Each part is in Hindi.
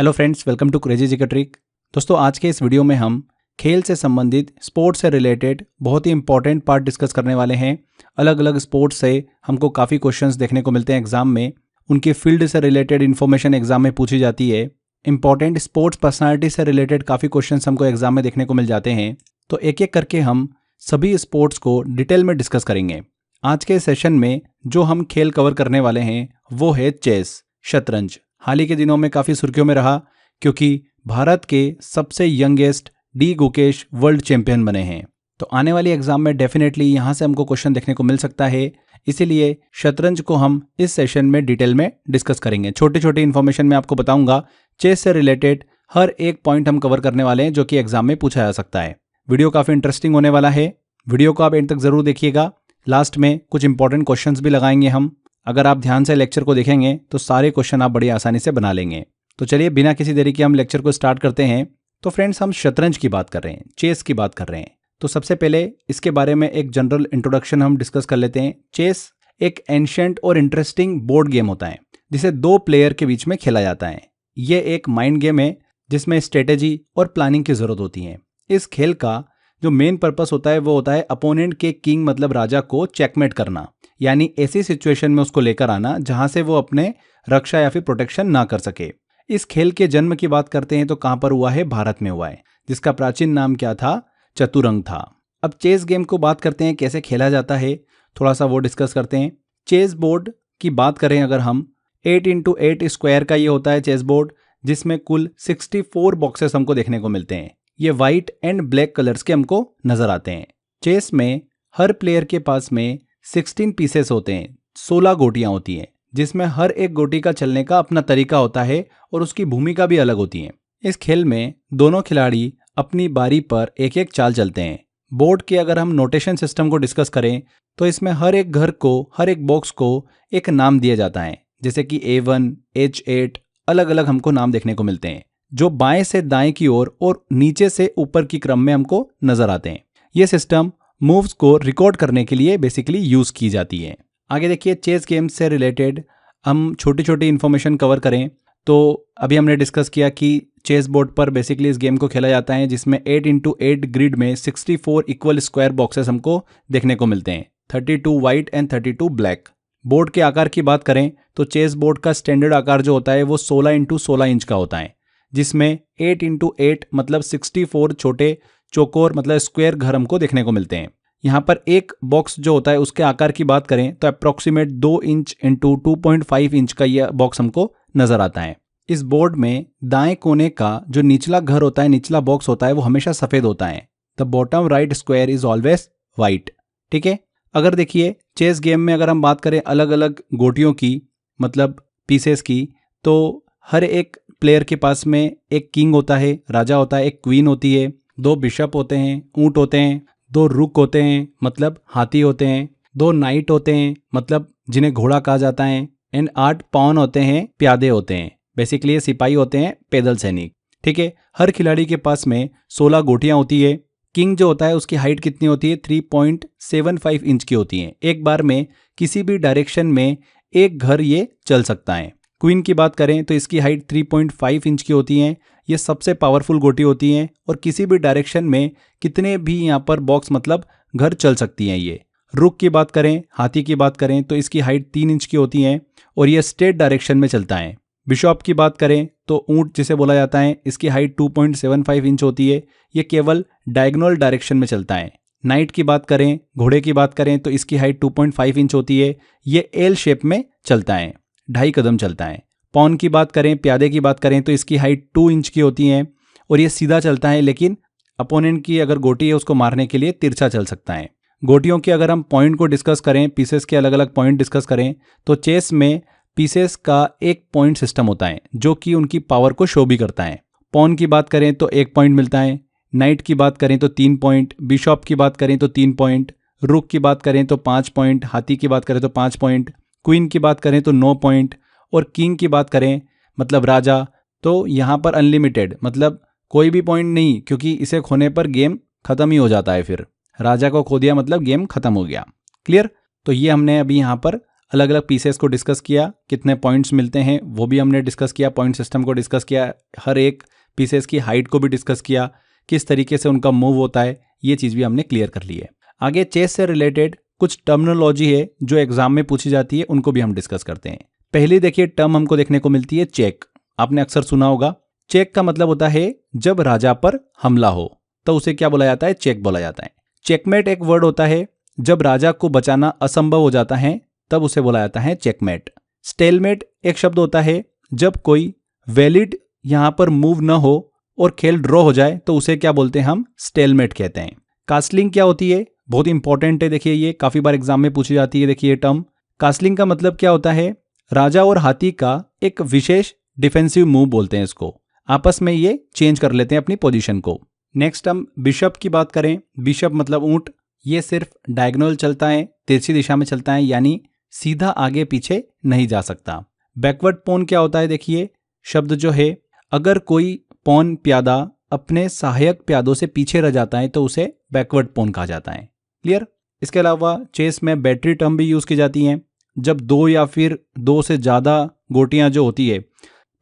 Hello friends, welcome to crazy ji का ट्रिक। दोस्तों, आज के इस वीडियो में हम खेल से संबंधित, स्पोर्ट्स से रिलेटेड बहुत ही इंपॉर्टेंट पार्ट डिस्कस करने वाले हैं। अलग अलग स्पोर्ट्स से हमको काफ़ी क्वेश्चंस देखने को मिलते हैं एग्जाम में। उनकी फील्ड से रिलेटेड इन्फॉर्मेशन एग्जाम में पूछी जाती है। इंपॉर्टेंट स्पोर्ट्स पर्सनालिटी से रिलेटेड काफ़ी क्वेश्चंस हमको एग्जाम में देखने को मिल जाते हैं। तो एक एक करके हम सभी स्पोर्ट्स को डिटेल में डिस्कस करेंगे। आज के सेशन में जो हम खेल कवर करने वाले हैं वो है चेस, शतरंज। हाल ही के दिनों में काफ़ी सुर्खियों में रहा क्योंकि भारत के सबसे youngest D Gukesh world champion बने हैं। तो आने वाली एग्जाम में डेफिनेटली यहाँ से हमको क्वेश्चन देखने को मिल सकता है। इसीलिए शतरंज को हम इस सेशन में डिटेल में डिस्कस करेंगे। छोटी छोटी इन्फॉर्मेशन मैं आपको बताऊंगा। चेस से रिलेटेड हर एक पॉइंट हम कवर करने वाले हैं जो कि एग्जाम में पूछा जा सकता है। वीडियो काफ़ी इंटरेस्टिंग होने वाला है। वीडियो को आप एंड तक जरूर देखिएगा। लास्ट में कुछ इंपॉर्टेंट क्वेश्चंस भी लगाएंगे हम। अगर आप ध्यान से लेक्चर को देखेंगे तो सारे क्वेश्चन आप बड़ी आसानी से बना लेंगे। तो चलिए बिना किसी देरी के हम लेक्चर को स्टार्ट करते हैं। तो फ्रेंड्स, हम शतरंज की बात कर रहे हैं, चेस की बात कर रहे हैं। तो सबसे पहले इसके बारे में एक जनरल इंट्रोडक्शन हम डिस्कस कर लेते हैं। चेस एक एंशिएंट और इंटरेस्टिंग बोर्ड गेम होता है जिसे दो प्लेयर के बीच में खेला जाता है। ये एक माइंड गेम है जिसमें स्ट्रेटेजी और प्लानिंग की जरूरत होती है। इस खेल का जो मेन पर्पस होता है वो होता है अपोनेंट के किंग मतलब राजा को चेकमेट करना, यानी ऐसी सिचुएशन में उसको लेकर आना जहां से वो अपने रक्षा या फिर प्रोटेक्शन ना कर सके। इस खेल के जन्म की बात करते हैं तो कहां पर हुआ है? भारत में हुआ है, जिसका प्राचीन नाम क्या था? चतुरंग था। अब चेस गेम को बात करते हैं कैसे खेला जाता है, थोड़ा सा वो डिस्कस करते हैं। चेस बोर्ड की बात करें अगर हम, 8x8 स्क्वायर का ये होता है चेस बोर्ड, जिसमें कुल 64 बॉक्सेस हमको देखने को मिलते हैं। ये वाइट एंड ब्लैक कलर्स के हमको नजर आते हैं। चेस में हर प्लेयर के पास में 16 पीसेस होते हैं, 16 गोटियां होती हैं, जिसमें हर एक गोटी का चलने का अपना तरीका होता है और उसकी भूमिका भी अलग होती है। इस खेल में दोनों खिलाड़ी अपनी बारी पर एक एक चाल चलते हैं। बोर्ड के अगर हम नोटेशन सिस्टम को डिस्कस करें तो इसमें हर एक घर को, हर एक बॉक्स को एक नाम दिया जाता है, जैसे कि A1, H8 अलग अलग हमको नाम देखने को मिलते हैं, जो बाएं से दाएं की ओर और नीचे से ऊपर की क्रम में हमको नजर आते हैं। ये सिस्टम मूव्स को रिकॉर्ड करने के लिए बेसिकली यूज की जाती है। आगे देखिए, चेस गेम से रिलेटेड हम छोटी छोटी इन्फॉर्मेशन कवर करें तो अभी हमने डिस्कस किया कि चेस बोर्ड पर बेसिकली इस गेम को खेला जाता है, जिसमें 8x8 ग्रिड में 64 इक्वल स्क्वायर बॉक्सेस हमको देखने को मिलते हैं, 32 वाइट एंड 32 ब्लैक। बोर्ड के आकार की बात करें तो चेस बोर्ड का स्टैंडर्ड आकार जो होता है वो 16x16 इंच का होता है, जिसमें 8x8 मतलब 64 छोटे चौकोर मतलब स्क्वायर घर हमको देखने को मिलते हैं। यहाँ पर एक बॉक्स जो होता है उसके आकार की बात करें तो अप्रॉक्सीमेट 2 इंच इंटू 2.5 इंच का यह बॉक्स हमको नजर आता है। इस बोर्ड में दाएं कोने का जो निचला घर होता है, निचला बॉक्स होता है, वो हमेशा सफेद होता है। The bottom right square is always white. ठीक है। अगर देखिए चेस गेम में अगर हम बात करें अलग अलग गोटियों की मतलब पीसेस की, तो हर एक प्लेयर के पास में एक किंग होता है, राजा होता है, एक क्वीन होती है, 2 बिशप होते हैं, ऊंट होते हैं, 2 रुक होते हैं मतलब हाथी होते हैं, 2 नाइट होते हैं मतलब जिन्हें घोड़ा कहा जाता है, एंड 8 पॉन होते हैं, प्यादे होते हैं। बेसिकली ये सिपाही होते हैं, पैदल सैनिक। ठीक है। हर खिलाड़ी के पास में 16 गोटियां होती है। किंग जो होता है उसकी हाइट कितनी होती है? 3.75 इंच की होती है। एक बार में किसी भी डायरेक्शन में एक घर ये चल सकता है। क्वीन की बात करें तो इसकी हाइट 3.5 इंच की होती है। ये सबसे पावरफुल गोटी होती हैं और किसी भी डायरेक्शन में कितने भी यहाँ पर बॉक्स मतलब घर चल सकती हैं ये। रुक की बात करें, हाथी की बात करें तो इसकी हाइट 3 इंच की होती है और ये स्ट्रेट डायरेक्शन में चलता है। बिशॉप की बात करें तो ऊंट जिसे बोला जाता है, इसकी हाइट 2.75 इंच होती है। ये केवल डायगोनल डायरेक्शन में चलता है। नाइट की बात करें, घोड़े की बात करें तो इसकी हाइट 2.5 इंच होती है। ये एल शेप में चलता है, 2.5 कदम चलता है। पॉन की बात करें, प्यादे की बात करें तो इसकी हाइट 2 इंच की होती है और ये सीधा चलता है, लेकिन अपोनेंट की अगर गोटी है उसको मारने के लिए तिरछा चल सकता है। गोटियों के अगर हम पॉइंट को डिस्कस करें, पीसेस के अलग अलग पॉइंट डिस्कस करें तो चेस में पीसेस का एक पॉइंट सिस्टम होता है जो कि उनकी पावर को शो भी करता है। पॉन की बात करें तो 1 पॉइंट मिलता है, नाइट की बात करें तो 3 पॉइंट, बिशॉप की बात करें तो 3 पॉइंट, रुक की बात करें तो 5 पॉइंट, हाथी की बात करें तो 5 पॉइंट, क्वीन की बात करें तो 9 पॉइंट और किंग की बात करें मतलब राजा तो यहाँ पर अनलिमिटेड मतलब कोई भी पॉइंट नहीं, क्योंकि इसे खोने पर गेम खत्म ही हो जाता है। फिर राजा को खो दिया मतलब गेम खत्म हो गया। क्लियर। तो ये हमने अभी यहाँ पर अलग अलग पीसेस को डिस्कस किया, कितने पॉइंट्स मिलते हैं वो भी हमने डिस्कस किया, पॉइंट सिस्टम को डिस्कस किया, हर एक पीसेस की हाइट को भी डिस्कस किया, किस तरीके से उनका मूव होता है, ये चीज़ भी हमने क्लियर कर ली है। आगे चेस से रिलेटेड कुछ टर्मिनोलॉजी है जो एग्जाम में पूछी जाती है, उनको भी हम डिस्कस करते हैं। पहली देखिए टर्म हमको देखने को मिलती है चेक। आपने अक्सर सुना होगा। चेक का मतलब होता है जब राजा पर हमला हो तो उसे क्या बोला जाता है? चेक बोला जाता है। चेकमेट एक वर्ड होता है जब राजा को बचाना असंभव हो जाता है तब उसे बोला जाता है चेकमेट। स्टेलमेट एक शब्द होता है जब कोई वैलिड यहां पर मूव न हो और खेल ड्रॉ हो जाए तो उसे क्या बोलते हैं? हम स्टेलमेट कहते हैं। कास्टलिंग क्या होती है? बहुत इंपॉर्टेंट है, देखिए ये काफी बार एग्जाम में पूछी जाती है। देखिए ये टर्म कास्टलिंग का मतलब क्या होता है? राजा और हाथी का एक विशेष डिफेंसिव मूव बोलते हैं इसको, आपस में ये चेंज कर लेते हैं अपनी पोजीशन को। नेक्स्ट हम बिशप की बात करें। बिशप मतलब ऊंट। ये सिर्फ डायगोनल चलता है, तिरछी दिशा में चलता है, यानी सीधा आगे पीछे नहीं जा सकता। बैकवर्ड पॉन क्या होता है? देखिए शब्द जो है, अगर कोई पॉन प्यादा अपने सहायक प्यादों से पीछे रह जाता है तो उसे बैकवर्ड पॉन कहा जाता है। क्लियर? इसके अलावा चेस में बैटरी टर्म भी यूज की जाती हैं। जब दो या फिर दो से ज्यादा गोटियां जो होती है,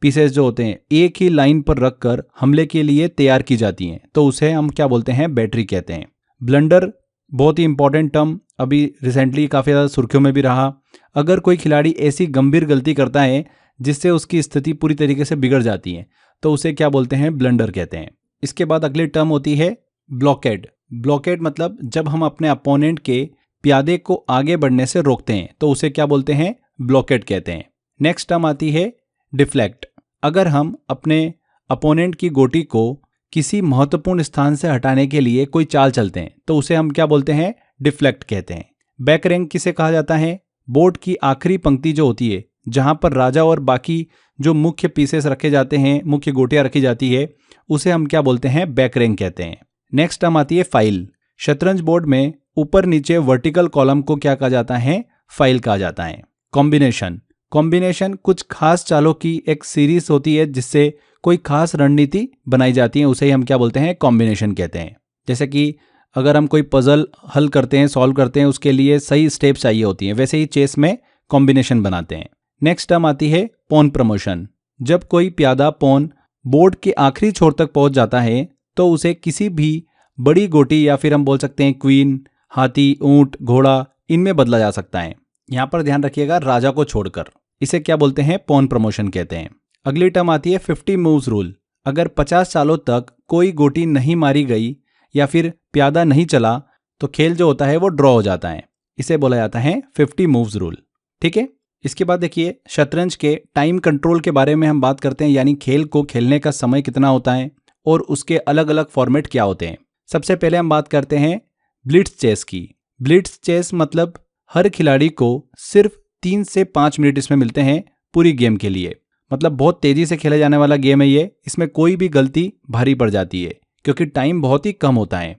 पीसेस जो होते हैं, एक ही लाइन पर रखकर हमले के लिए तैयार की जाती हैं तो उसे हम क्या बोलते हैं? बैटरी कहते हैं। ब्लंडर बहुत ही इंपॉर्टेंट टर्म, अभी रिसेंटली काफ़ी ज़्यादा सुर्खियों में भी रहा। अगर कोई खिलाड़ी ऐसी गंभीर गलती करता है जिससे उसकी स्थिति पूरी तरीके से बिगड़ जाती है तो उसे क्या बोलते हैं? ब्लंडर कहते हैं। इसके बाद अगली टर्म होती है ब्लॉकेड। ब्लॉकेड मतलब जब हम अपने अपोनेंट के प्यादे को आगे बढ़ने से रोकते हैं तो उसे क्या बोलते हैं? ब्लॉकेड कहते हैं। नेक्स्ट टर्म आती है डिफ्लेक्ट। अगर हम अपने अपोनेंट की गोटी को किसी महत्वपूर्ण स्थान से हटाने के लिए कोई चाल चलते हैं तो उसे हम क्या बोलते हैं? डिफ्लेक्ट कहते हैं। बैक रैंक किसे कहा जाता है? बोर्ड की आखिरी पंक्ति जो होती है जहां पर राजा और बाकी जो मुख्य पीसेस रखे जाते हैं, मुख्य गोटियां रखी जाती है, उसे हम क्या बोलते हैं? बैक रैंक कहते हैं। नेक्स्ट टर्म आती है फाइल। शतरंज बोर्ड में ऊपर नीचे वर्टिकल कॉलम को क्या कहा जाता है? फाइल कहा जाता है। कॉम्बिनेशन। कॉम्बिनेशन कुछ खास चालों की एक सीरीज होती है जिससे कोई खास रणनीति बनाई जाती है, उसे ही हम क्या बोलते हैं? कॉम्बिनेशन कहते हैं। जैसे कि अगर हम कोई पजल हल करते हैं, सॉल्व करते हैं, उसके लिए सही स्टेप चाहिए होती हैं, वैसे ही चेस में कॉम्बिनेशन बनाते हैं। नेक्स्ट टर्म आती है पॉन प्रमोशन। जब कोई प्यादा पॉन बोर्ड के आखिरी छोर तक पहुंच जाता है तो उसे किसी भी बड़ी गोटी या फिर हम बोल सकते हैं क्वीन, हाथी, ऊंट, घोड़ा, इनमें बदला जा सकता है। यहां पर ध्यान रखिएगा, राजा को छोड़कर। इसे क्या बोलते हैं? पॉन प्रमोशन कहते हैं। अगली टर्म आती है 50 मूव्स रूल। अगर 50 सालों तक कोई गोटी नहीं मारी गई या फिर प्यादा नहीं चला तो खेल जो होता है वो ड्रॉ हो जाता है। इसे बोला जाता है 50 मूव्स रूल। ठीक है। इसके बाद देखिए शतरंज के टाइम कंट्रोल के बारे में हम बात करते हैं, यानी खेल को खेलने का समय कितना होता है और उसके अलग अलग फॉर्मेट क्या होते हैं। सबसे पहले हम बात करते हैं ब्लिट्ज चेस की। ब्लिट्ज चेस मतलब हर खिलाड़ी को सिर्फ 3 से 5 मिनट इसमें मिलते हैं पूरी गेम के लिए। मतलब बहुत तेजी से खेला जाने वाला गेम है ये। इसमें कोई भी गलती भारी पड़ जाती है क्योंकि टाइम बहुत ही कम होता है।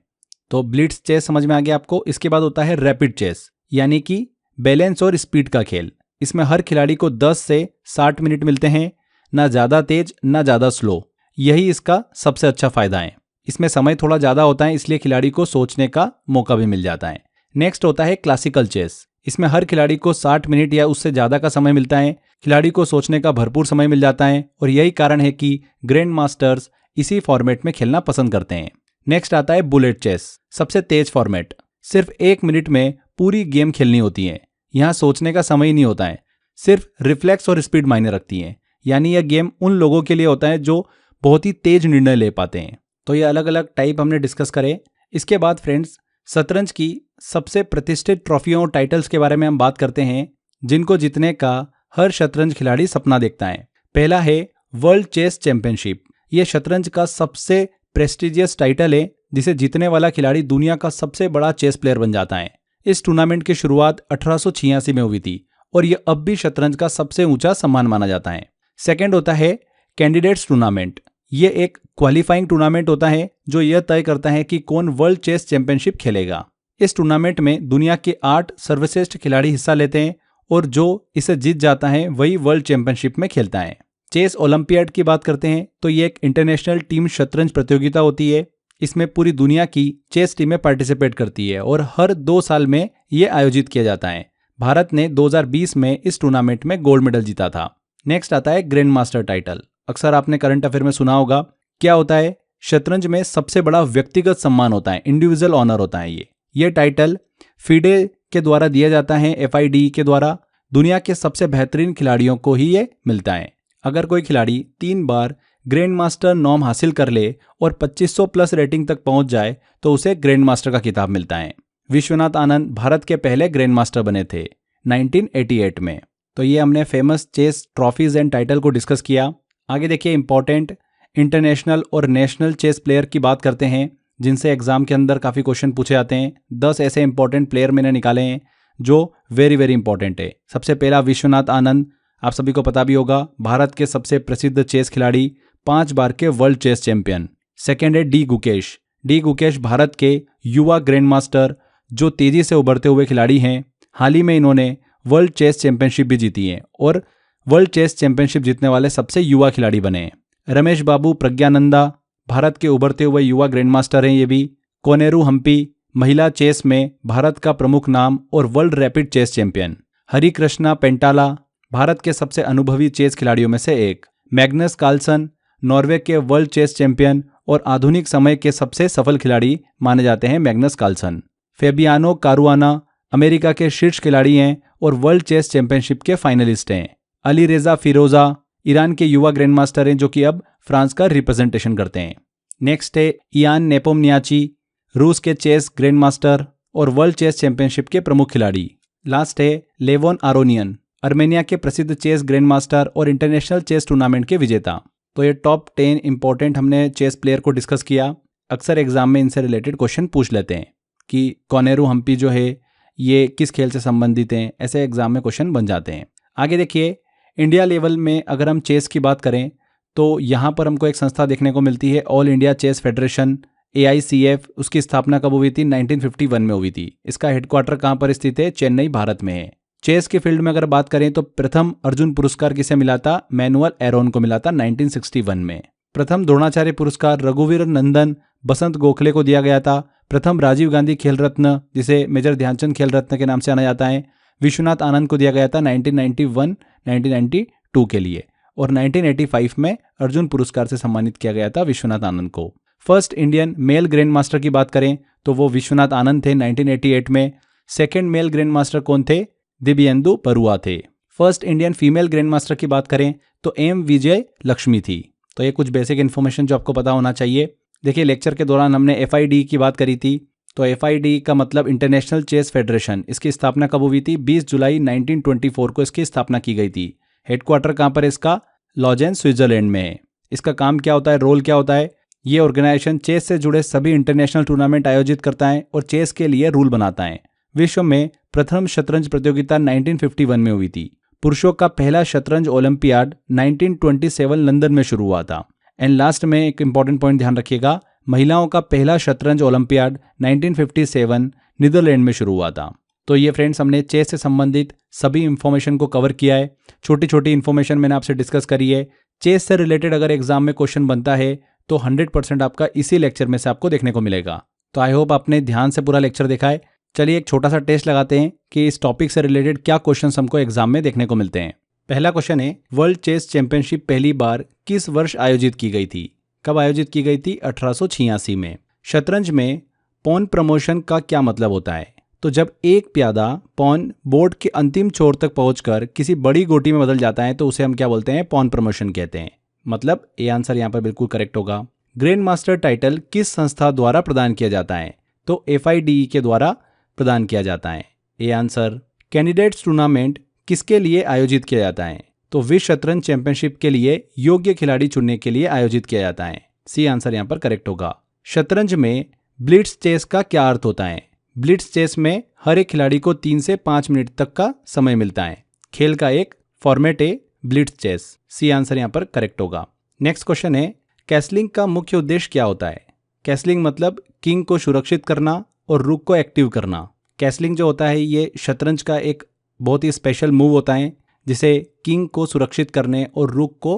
तो ब्लिट्ज चेस समझ में आ गया आपको। इसके बाद होता है रैपिड चेस, यानी कि बैलेंस और स्पीड का खेल। इसमें हर खिलाड़ी को 10 से 60 मिनट मिलते हैं, ना ज़्यादा तेज ना ज़्यादा स्लो। यही इसका सबसे अच्छा फायदा है। इसमें समय थोड़ा ज़्यादा होता है इसलिए खिलाड़ी को सोचने का मौका भी मिल जाता है। नेक्स्ट होता है क्लासिकल चेस। इसमें हर खिलाड़ी को 60 मिनट या उससे ज़्यादा का समय मिलता है। खिलाड़ी को सोचने का भरपूर समय मिल जाता है और यही कारण है कि ग्रैंड मास्टर्स इसी फॉर्मेट में खेलना पसंद करते हैं। नेक्स्ट आता है बुलेट चेस, सबसे तेज फॉर्मेट। सिर्फ 1 मिनट में पूरी गेम खेलनी होती है। यहाँ सोचने का समय ही नहीं होता है, सिर्फ रिफ्लेक्स और स्पीड मायने रखती है। यानी यह गेम उन लोगों के लिए होता है जो बहुत ही तेज निर्णय ले पाते हैं। तो ये अलग अलग टाइप हमने डिस्कस करे। इसके बाद फ्रेंड्स शतरंज की सबसे प्रतिष्ठित ट्रॉफियों और टाइटल्स के बारे में हम बात करते हैं जिनको जीतने का हर शतरंज खिलाड़ी सपना देखता है। पहला है वर्ल्ड चेस चैंपियनशिप। यह शतरंज का सबसे प्रेस्टिजियस टाइटल है जिसे जीतने वाला खिलाड़ी दुनिया का सबसे बड़ा चेस प्लेयर बन जाता है। इस टूर्नामेंट की शुरुआत 1886 में हुई थी और यह अब भी शतरंज का सबसे ऊंचा सम्मान माना जाता है। सेकंड होता है कैंडिडेट्स टूर्नामेंट। यह एक क्वालिफाइंग टूर्नामेंट होता है जो यह तय करता है कि कौन वर्ल्ड चेस चैंपियनशिप खेलेगा। इस टूर्नामेंट में दुनिया के 8 सर्वश्रेष्ठ खिलाड़ी हिस्सा लेते हैं और जो इसे जीत जाता है वही वर्ल्ड चैंपियनशिप में खेलता है। चेस ओलंपियाड की बात करते हैं तो ये एक इंटरनेशनल टीम शतरंज प्रतियोगिता होती है। इसमें पूरी दुनिया की चेस टीमें पार्टिसिपेट करती है और हर 2 साल में ये आयोजित किया जाता है। भारत ने 2020 में इस टूर्नामेंट में गोल्ड मेडल जीता था। नेक्स्ट आता है ग्रैंड मास्टर टाइटल। अक्सर आपने करंट अफेयर में सुना होगा। क्या होता है? शतरंज में सबसे बड़ा व्यक्तिगत सम्मान होता है, इंडिविजुअल ऑनर होता है। ये टाइटल फीडे के द्वारा दिया जाता है, FIDE के द्वारा। दुनिया के सबसे बेहतरीन खिलाड़ियों को ही ये मिलता है। अगर कोई खिलाड़ी 3 बार ग्रैंड मास्टर नॉर्म हासिल कर ले और 2500 प्लस रेटिंग तक पहुंच जाए तो उसे ग्रैंड मास्टर का खिताब मिलता है। विश्वनाथ आनंद भारत के पहले ग्रैंड मास्टर बने थे 1988 में। तो ये हमने famous chess trophies and title को डिस्कस किया। आगे देखिए, इंपॉर्टेंट इंटरनेशनल और नेशनल चेस प्लेयर की बात करते हैं जिनसे एग्जाम के अंदर काफ़ी क्वेश्चन पूछे जाते हैं। 10 ऐसे इंपॉर्टेंट प्लेयर मैंने निकाले हैं जो वेरी वेरी इंपॉर्टेंट है। सबसे पहला विश्वनाथ आनंद, आप सभी को पता भी होगा, भारत के सबसे प्रसिद्ध चेस खिलाड़ी, 5 बार के वर्ल्ड चेस चैंपियन। सेकेंड है डी गुकेश, भारत के युवा ग्रैंड मास्टर जो तेजी से उभरते हुए खिलाड़ी हैं। हाल ही में इन्होंने वर्ल्ड चेस चैंपियनशिप भी जीती है और वर्ल्ड चेस चैंपियनशिप जीतने वाले सबसे युवा खिलाड़ी बने हैं। रमेश बाबू प्रज्ञानंदा, भारत के उभरते हुए युवा ग्रैंड मास्टर हैं ये भी। कोनेरू हम्पी, महिला चेस में भारत का प्रमुख नाम और world rapid chess champion. Harikrishna Pentala, Bharat के सबसे अनुभवी चेस खिलाड़ियों में से एक। मैग्नस कार्लसन, नॉर्वे के वर्ल्ड चेस चैंपियन और आधुनिक समय के सबसे सफल खिलाड़ी माने जाते हैं Magnus Carlsen. Fabiano Caruana, America के शीर्ष खिलाड़ी हैं और वर्ल्ड चेस चैंपियनशिप के फाइनलिस्ट हैं। अली रेजा फिरोजा, ईरान के युवा ग्रैंड मास्टर हैं जो कि अब फ्रांस का रिप्रेजेंटेशन करते हैं। नेक्स्ट है इयान नेपोमनियाची, रूस के चेस ग्रैंड मास्टर और वर्ल्ड चेस चैंपियनशिप के प्रमुख खिलाड़ी। लास्ट है लेवोन आरोनियन, अर्मेनिया के प्रसिद्ध चेस ग्रैंड मास्टर और इंटरनेशनल चेस टूर्नामेंट के विजेता। तो ये टॉप 10 इंपॉर्टेंट हमने चेस प्लेयर को डिस्कस किया। अक्सर एग्जाम में इनसे रिलेटेड क्वेश्चन पूछ लेते हैं कि कोनेरू हम्पी जो है ये किस खेल से संबंधित हैं, ऐसे एग्जाम में क्वेश्चन बन जाते हैं। आगे देखिए, इंडिया लेवल में अगर हम चेस की बात करें तो यहाँ पर हमको एक संस्था देखने को मिलती है, All India Chess Federation, AICF। उसकी स्थापना कब हुई थी? 1951 में हुई थी। इसका हेडक्वार्टर कहाँ पर स्थित है? चेन्नई, भारत में है। चेस के फील्ड में अगर बात करें तो प्रथम अर्जुन पुरस्कार किसे मिला था? मैनुअल एरोन को मिला था 1961 में। प्रथम द्रोणाचार्य पुरस्कार रघुवीर नंदन बसंत गोखले को दिया गया था। प्रथम राजीव गांधी खेल रत्न, जिसे मेजर ध्यानचंद खेल रत्न के नाम से जाना जाता है, विश्वनाथ आनंद को दिया गया था 1991, 1992 के लिए। और 1985 में अर्जुन पुरस्कार से सम्मानित किया गया था विश्वनाथ आनंद को। First Indian male grand master की बात करें तो वो विश्वनाथ आनंद थे 1988 में। सेकेंड मेल ग्रैंड मास्टर कौन थे? दिव्येंदु बरुआ थे। First Indian female grand master की बात करें तो M विजय लक्ष्मी थी। तो ये कुछ बेसिक इन्फॉर्मेशन जो आपको पता होना चाहिए। देखिए, लेक्चर के दौरान हमने FIDE की बात करी थी। तो FIDE का मतलब इंटरनेशनल चेस फेडरेशन, इसकी स्थापना कब हुई थी? 20 जुलाई 1924 को इसकी स्थापना की गई थी। हेडक्वार्टर कहाँ पर इसका? लॉजेन, स्विट्जरलैंड में है। इसका काम क्या होता है, रोल क्या होता है? ये ऑर्गेनाइजेशन चेस से जुड़े सभी इंटरनेशनल टूर्नामेंट आयोजित करता है और चेस के लिए रूल बनाता है। विश्व में प्रथम शतरंज प्रतियोगिता 1951 में हुई थी। पुरुषों का पहला शतरंज ओलंपियाड 1927 लंदन में शुरू हुआ था। एंड लास्ट में एक इंपॉर्टेंट पॉइंट ध्यान रखिएगा, महिलाओं का पहला शतरंज ओलंपियाड 1957 नीदरलैंड में शुरू हुआ था। तो ये फ्रेंड्स, हमने चेस से संबंधित सभी इंफॉर्मेशन को कवर किया है। छोटी छोटी इंफॉर्मेशन मैंने आपसे डिस्कस करी है। चेस से रिलेटेड अगर एग्जाम में क्वेश्चन बनता है तो 100% आपका इसी लेक्चर में से आपको देखने को मिलेगा। तो आई होप आपने ध्यान से पूरा लेक्चर देखा है। चलिए एक छोटा सा टेस्ट लगाते हैं कि इस टॉपिक से रिलेटेड क्या क्वेश्चंस हमको एग्जाम में देखने को मिलते हैं। पहला क्वेश्चन है, वर्ल्ड चेस चैंपियनशिप पहली बार किस वर्ष आयोजित की गई थी? कब आयोजित की गई थी? 1886 में। शतरंज में पॉन प्रमोशन का क्या मतलब होता है? तो जब एक प्यादा पॉन बोर्ड के अंतिम छोर तक पहुंचकर किसी बड़ी गोटी में बदल जाता है तो उसे हम क्या बोलते हैं? पॉन प्रमोशन कहते हैं। मतलब ए आंसर यहाँ पर बिल्कुल करेक्ट होगा। ग्रैंड मास्टर टाइटल किस संस्था द्वारा प्रदान किया जाता है? तो FIDE के द्वारा प्रदान किया जाता है। A answer. कैंडिडेट्स टूर्नामेंट किसके लिए आयोजित किया जाता है? तो विश्व शतरंज चैंपियनशिप के लिए योग्य खिलाड़ी चुनने के लिए आयोजित किया जाता है। सी आंसर यहाँ पर करेक्ट होगा। शतरंज में ब्लिट्ज चेस का क्या अर्थ होता है? ब्लिट्ज चेस में हर एक खिलाड़ी को 3 से 5 मिनट तक का समय मिलता है। खेल का एक फॉर्मेट है ब्लिट्ज चेस। सी आंसर यहाँ पर करेक्ट होगा। नेक्स्ट क्वेश्चन है, कैसलिंग का मुख्य उद्देश्य क्या होता है? कैसलिंग मतलब किंग को सुरक्षित करना और रूक को एक्टिव करना। कैसलिंग जो होता है ये शतरंज का एक बहुत ही स्पेशल मूव होता है जिसे किंग को सुरक्षित करने और रूक को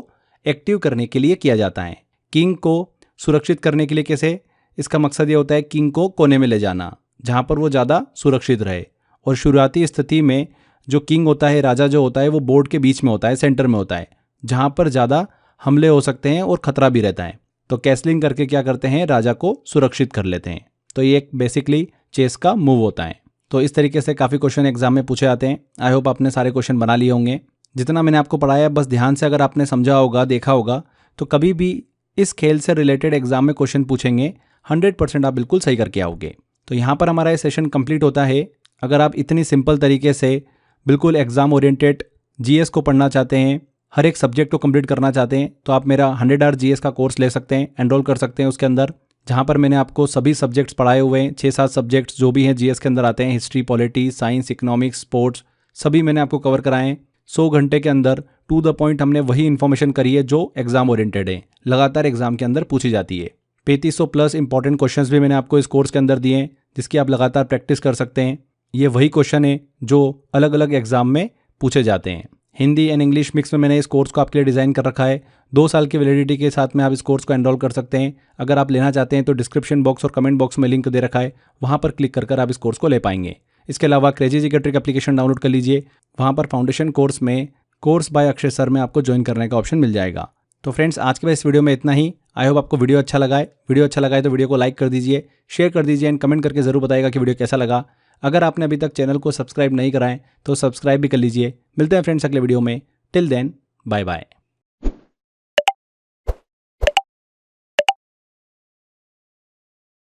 एक्टिव करने के लिए किया जाता है। किंग को सुरक्षित करने के लिए कैसे? इसका मकसद ये होता है किंग को कोने में ले जाना जहाँ पर वो ज़्यादा सुरक्षित रहे और शुरुआती स्थिति में जो किंग होता है, राजा जो होता है, वो बोर्ड के बीच में होता है, सेंटर में होता है, जहाँ पर ज़्यादा हमले हो सकते हैं और खतरा भी रहता है। तो कैसलिंग करके क्या करते हैं, राजा को सुरक्षित कर लेते हैं। तो ये एक बेसिकली चेस का मूव होता है। तो इस तरीके से काफ़ी क्वेश्चन एग्जाम में पूछे जाते हैं। आई होप आपने सारे क्वेश्चन बना लिए होंगे। जितना मैंने आपको पढ़ाया बस ध्यान से अगर आपने समझा होगा, देखा होगा, तो कभी भी इस खेल से रिलेटेड एग्जाम में क्वेश्चन पूछेंगे 100% आप बिल्कुल सही करके आओगे। तो यहाँ पर हमारा ये सेशन कंप्लीट होता है। अगर आप इतनी सिंपल तरीके से बिल्कुल एग्जाम ओरिएंटेड जीएस को पढ़ना चाहते हैं, हर एक सब्जेक्ट को कंप्लीट करना चाहते हैं, तो आप मेरा 100 आवर जीएस का कोर्स ले सकते हैं, एनरोल कर सकते हैं उसके अंदर, जहाँ पर मैंने आपको सभी सब्जेक्ट्स पढ़ाए हुए हैं। 6-7 सब्जेक्ट्स जो भी हैं जीएस के अंदर आते हैं, history, polity, science, economics, sports, सभी मैंने आपको कवर कराए हैं। 100 घंटे के अंदर टू द पॉइंट हमने वही इन्फॉर्मेशन करी है जो एग्जाम ओरिएंटेड है, लगातार एग्जाम के अंदर पूछी जाती है। 3500 प्लस इंपॉर्टेंट क्वेश्चंस भी मैंने आपको इस कोर्स के अंदर दिए हैं, जिसकी आप लगातार प्रैक्टिस कर सकते हैं। ये वही क्वेश्चन है जो अलग अलग एग्जाम में पूछे जाते हैं। हिंदी एंड इंग्लिश मिक्स में मैंने इस कोर्स को आपके लिए डिज़ाइन कर रखा है। 2 साल की वैलिडिटी के साथ में आप इस कोर्स को एनरोल कर सकते हैं। अगर आप लेना चाहते हैं तो डिस्क्रिप्शन बॉक्स और कमेंट बॉक्स में लिंक दे रखा है, वहाँ पर क्लिक कर आप इस कोर्स को ले पाएंगे। इसके अलावा crazy GK trick application download कर लीजिए, वहाँ पर फाउंडेशन कोर्स में कोर्स बाय अक्षय सर में आपको ज्वाइन करने का ऑप्शन मिल जाएगा। तो फ्रेंड्स, आज के इस वीडियो में इतना ही। आई होप आपको वीडियो अच्छा लगा है। वीडियो अच्छा लगा है तो वीडियो को लाइक कर दीजिए, शेयर कर दीजिए एंड कमेंट करके जरूर बताइएगा कि वीडियो कैसा लगा। अगर आपने अभी तक चैनल को सब्सक्राइब नहीं कराएं तो सब्सक्राइब भी कर लीजिए। मिलते हैं फ्रेंड्स अगले वीडियो में। Till then, bye bye.